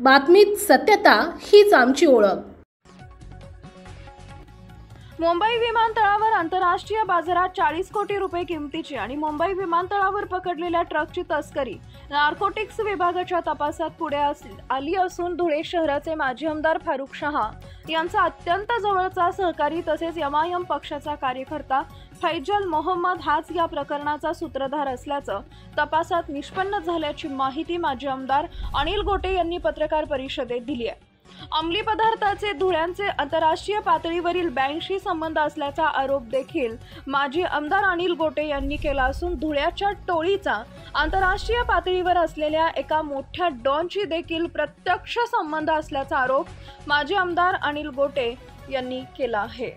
बातमीत सत्यता हीच आमची ओळख। मुंबई विमानतळावर आंतरराष्ट्रीय बाजारात 40 कोटी रुपये किमतीची आणि मुंबई विमानतळावर पकडलेल्या ट्रकची तस्करी नार्कोटिक्स विभागाच्या तपासात पुढे आली असून धुळे शहराचे माजी आमदार फारुख शहा यांचा अत्यंत जवळचा सहकारी तसेच एमआयएम पक्षाचा कार्यकर्ता फैजल मोहम्मद हाच या प्रकरणाचा सूत्रधार असल्याचं तपासात निष्पन्न झाल्याची माहिती माजी आमदार अनिल गोटे यांनी पत्रकार परिषदेत दिली आहे। अंमली पदार्थाचे धुळ्यांचे आंतरराष्ट्रीय पातळीवरील बँकशी संबंध असल्याचा आरोप देखील माजी आमदार अनिल गोटे यांनी केला असून धुळ्याच्या टोळीचा आंतरराष्ट्रीय पातळीवर असलेल्या एका मोठ्या डॉनची देखील प्रत्यक्ष संबंध असल्याचा आरोप माजी आमदार अनिल गोटे यांनी केला आहे।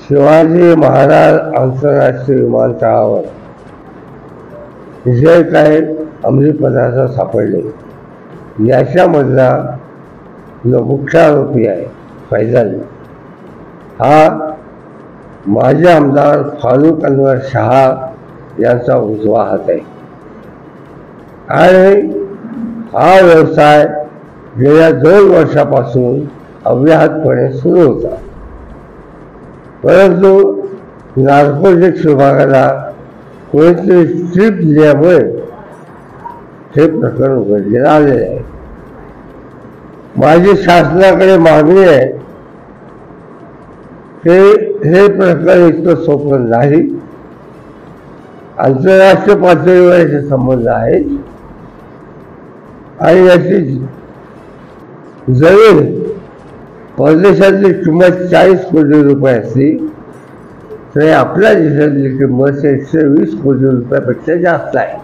शिवाजी महाराज आंतरराष्ट्रीय विमानतळावर जे काही अंमली पदार्थ सापडले याच्यामधला जो मुख्य आरोपी आहे फैजल हा माजी आमदार फारुख अनवर शहा यांचा उजवा हात आहे आणि हा व्यवसाय गेल्या 2 वर्षापासून अव्याहतपणे सुरू होता, परंतु नार्कोटिक्स विभागाला कोणीतरी स्ट्रीप दिल्यामुळे हे प्रकरण उघडलेलं आलेलं आहे। माझी शासनाकडे मागणी आहे की हे प्रकरण इतकं सोपं नाही, आंतरराष्ट्रीय पातळीवर याचे संबंध आहेत आणि याची जमीन परदेशातली किंमत 40 कोटी रुपये असली तर आपल्या देशातली किंमत 120 कोटी रुपयापेक्षा जास्त आहे।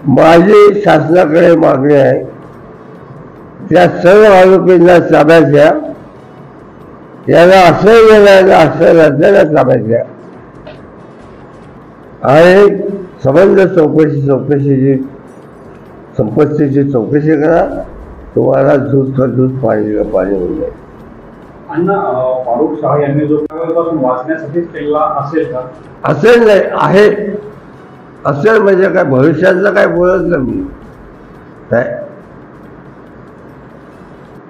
माझी शासनाकडे मागणी आहे त्या सर्व आरोपींना ताब्यात घ्या, याला आश्रय देणाऱ्या आश्रय राज्याला ताब्यात घ्या आणि संबंध चौकशीची संपत्तीची चौकशी करा, तुम्हाला दूध का दूध पाणी का पाणी होऊन जाईल। फारुख शहा यांनी जो वाचण्यासाठी केला असेल का? असेल नाही आहे, असेल म्हणजे काय भविष्यातलं काय बोलत नाही मी काय,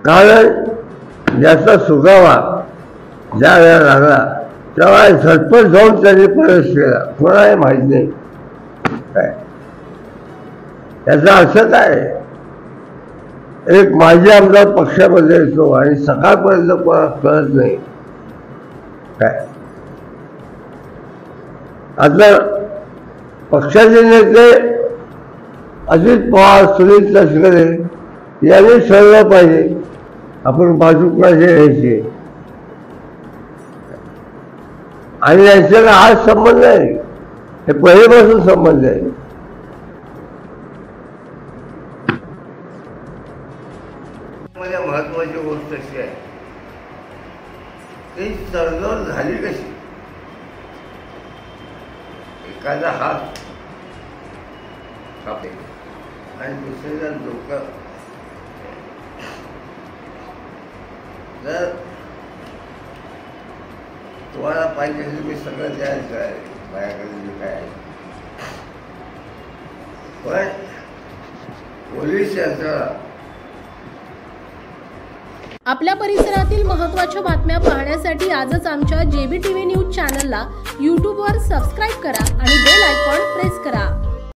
कारण ज्याचा सुगावा ज्या वेळेला लागला तेव्हा झटपट जाऊन त्यांनी प्रवेश केला, कोणालाही माहीत नाही काय याचा अर्थ काय। एक माजी आमदार पक्षामध्ये येतो आणि सकाळपर्यंत कोणाला कळत नाही काय। आता पक्षाचे नेते अजित पवार सुनील तटकरे यांनी ठरवलं पाहिजे आपण बाजू कोणाची घ्यायची आणि यांच्याकडे हा संबंध आहे, हे पहिल्यापासून संबंध आहे। महत्वाची गोष्ट अशी आहे की तडजोड झाली कशी, एखादा हात कापे आणि दुसऱ्याला डोकं, जर तुम्हाला पाहिजे असेल मी सगळं द्यायचं आहे माझ्याकडे जे काय आहे, पण पोलीस यंत्रणा आपल्या परिसरातील महत्त्वाच्या बातम्या पाहण्यासाठी आजच आमच्या JBTV न्यूज चॅनलला YouTube वर सबस्क्राइब करा आणि बेल आयकॉन प्रेस करा।